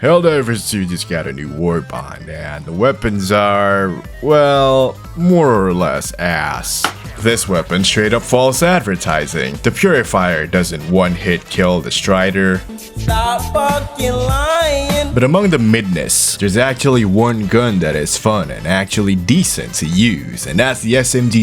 Helldivers 2 just got a new Warbond, and the weapons are, well, more or less ass. This weapon straight up false advertising. The Purifier doesn't one-hit kill the Strider. Stop fucking lying. But among the midness, there's actually one gun that is fun and actually decent to use, and that's the SMG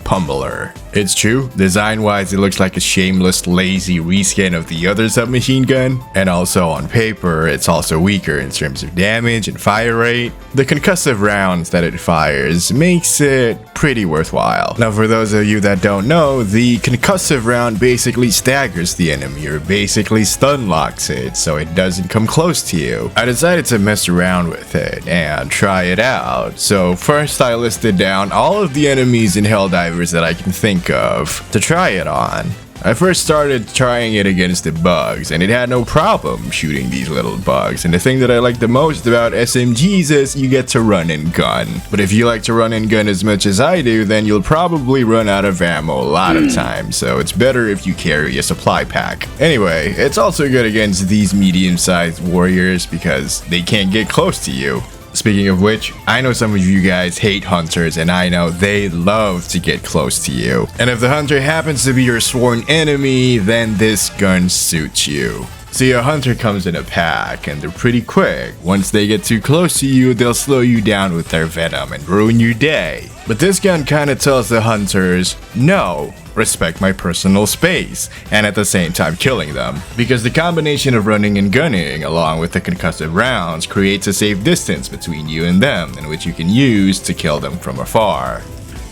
Pummeler. It's true, design-wise it looks like a shameless, lazy reskin of the other submachine gun, and also on paper it's also weaker in terms of damage and fire rate. The concussive rounds that it fires makes it pretty worthwhile. Now for those of you that don't know, the concussive round basically staggers the enemy or basically stun locks it so it doesn't come close to you. I decided to mess around with it and try it out. So first I listed down all of the enemies in Helldivers that I can think of to try it on. I first started trying it against the bugs, and it had no problem shooting these little bugs. And the thing that I like the most about SMGs is you get to run and gun. But if you like to run and gun as much as I do, then you'll probably run out of ammo a lot of times, so it's better if you carry a supply pack. Anyway, it's also good against these medium-sized warriors because they can't get close to you. Speaking of which, I know some of you guys hate hunters, and I know they love to get close to you. And if the hunter happens to be your sworn enemy, then this gun suits you. See, a hunter comes in a pack, and they're pretty quick. Once they get too close to you, they'll slow you down with their venom and ruin your day. But this gun kinda tells the hunters, no, respect my personal space, and at the same time killing them. Because the combination of running and gunning, along with the concussive rounds, creates a safe distance between you and them, in which you can use to kill them from afar.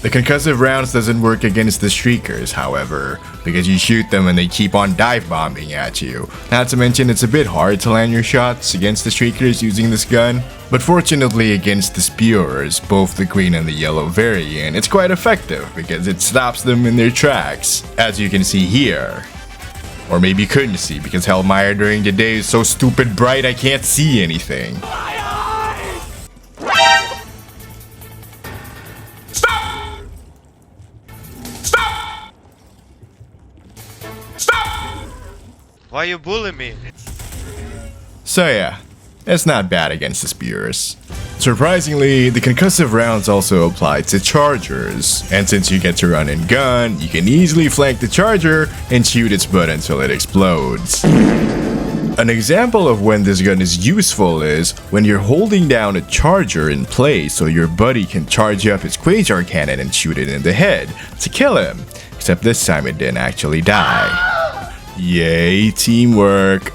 The concussive rounds doesn't work against the streakers, however, because you shoot them and they keep on dive bombing at you. Not to mention it's a bit hard to land your shots against the streakers using this gun. But fortunately against the spewers, both the green and the yellow variant, it's quite effective because it stops them in their tracks, as you can see here. Or maybe you couldn't see because Hellmire during the day is so stupid bright I can't see anything. Why you bully me? So yeah, it's not bad against the spewers. Surprisingly, the concussive rounds also apply to chargers, and since you get to run and gun, you can easily flank the charger and shoot its butt until it explodes. An example of when this gun is useful is when you're holding down a charger in place so your buddy can charge up his quasar cannon and shoot it in the head to kill him, except this time it didn't actually die. Yay, teamwork.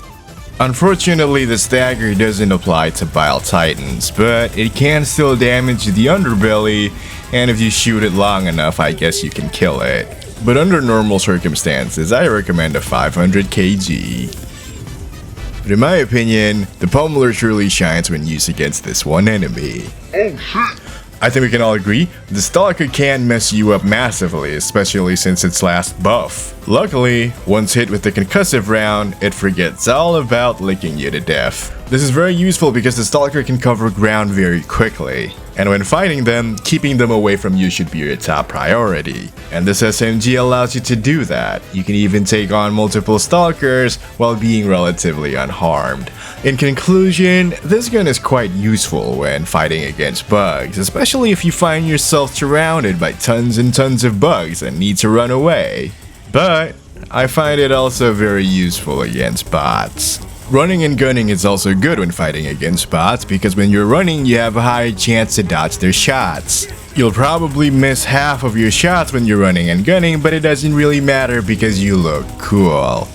Unfortunately, the stagger doesn't apply to Bile Titans, but it can still damage the underbelly, and if you shoot it long enough, I guess you can kill it. But under normal circumstances, I recommend a 500 kg. But in my opinion, the Pummeler truly shines when used against this one enemy. Oh shit! I think we can all agree, the Stalker can mess you up massively, especially since its last buff. Luckily, once hit with the concussive round, it forgets all about licking you to death. This is very useful because the Stalker can cover ground very quickly, and when fighting them, keeping them away from you should be your top priority. And this SMG allows you to do that. You can even take on multiple Stalkers while being relatively unharmed. In conclusion, this gun is quite useful when fighting against bugs, especially if you find yourself surrounded by tons and tons of bugs and need to run away. But I find it also very useful against bots. Running and gunning is also good when fighting against bots because when you're running, you have a higher chance to dodge their shots. You'll probably miss half of your shots when you're running and gunning, but it doesn't really matter because you look cool.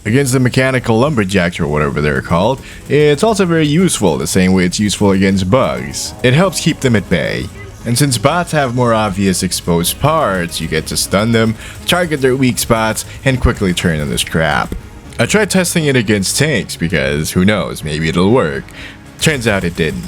Against the mechanical lumberjacks or whatever they're called, it's also very useful the same way it's useful against bugs. It helps keep them at bay. And since bots have more obvious exposed parts, you get to stun them, target their weak spots, and quickly turn them to scrap. I tried testing it against tanks because who knows, maybe it'll work. Turns out it didn't.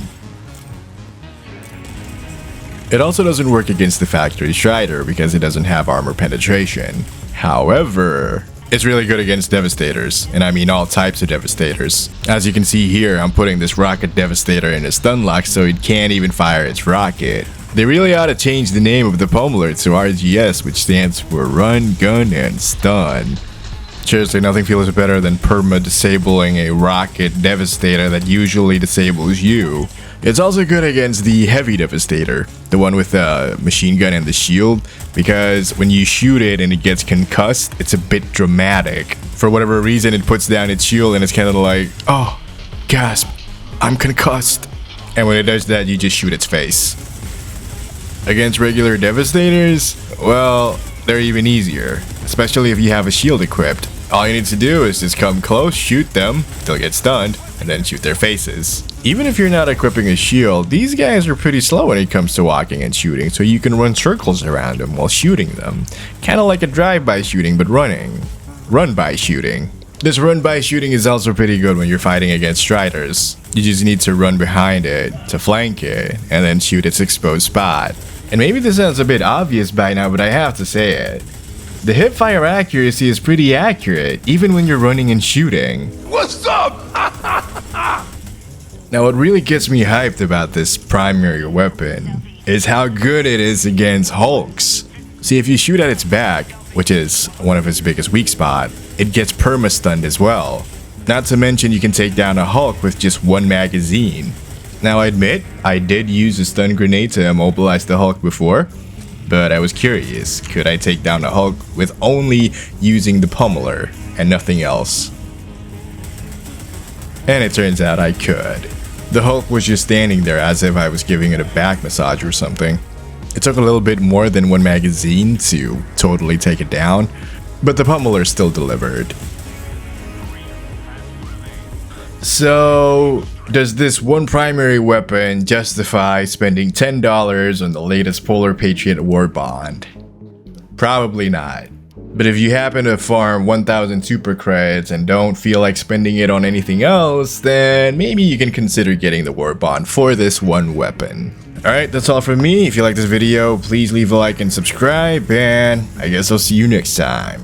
It also doesn't work against the factory Strider because it doesn't have armor penetration. However, it's really good against Devastators, and I mean all types of Devastators. As you can see here, I'm putting this rocket Devastator in a stun lock so it can't even fire its rocket. They really ought to change the name of the Pummeler to RGS, which stands for Run, Gun, and Stun. Seriously, nothing feels better than perma-disabling a rocket devastator that usually disables you. It's also good against the heavy devastator, the one with the machine gun and the shield, because when you shoot it and it gets concussed, it's a bit dramatic. For whatever reason, it puts down its shield and it's kind of like, oh, gasp, I'm concussed. And when it does that, you just shoot its face. Against regular devastators, well, they're even easier, especially if you have a shield equipped. All you need to do is just come close, shoot them, they'll get stunned, and then shoot their faces. Even if you're not equipping a shield, these guys are pretty slow when it comes to walking and shooting, so you can run circles around them while shooting them. Kinda like a drive-by shooting, but running. Run-by shooting. This run-by shooting is also pretty good when you're fighting against striders. You just need to run behind it, to flank it, and then shoot its exposed spot. And maybe this sounds a bit obvious by now, but I have to say it. The hipfire accuracy is pretty accurate, even when you're running and shooting. What's up? Now what really gets me hyped about this primary weapon is how good it is against hulks. See, if you shoot at its back, which is one of its biggest weak spot, it gets perma-stunned as well. Not to mention you can take down a hulk with just one magazine. Now I admit, I did use a stun grenade to immobilize the hulk before, but I was curious, could I take down the hulk with only using the pummeler and nothing else? And it turns out I could. The hulk was just standing there as if I was giving it a back massage or something. It took a little bit more than one magazine to totally take it down, but the pummeler still delivered. So, does this one primary weapon justify spending $10 on the latest Polar Patriot Warbond? Probably not. But if you happen to farm 1000 super credits and don't feel like spending it on anything else, then maybe you can consider getting the Warbond for this one weapon. Alright, that's all from me. If you like this video, please leave a like and subscribe, and I guess I'll see you next time.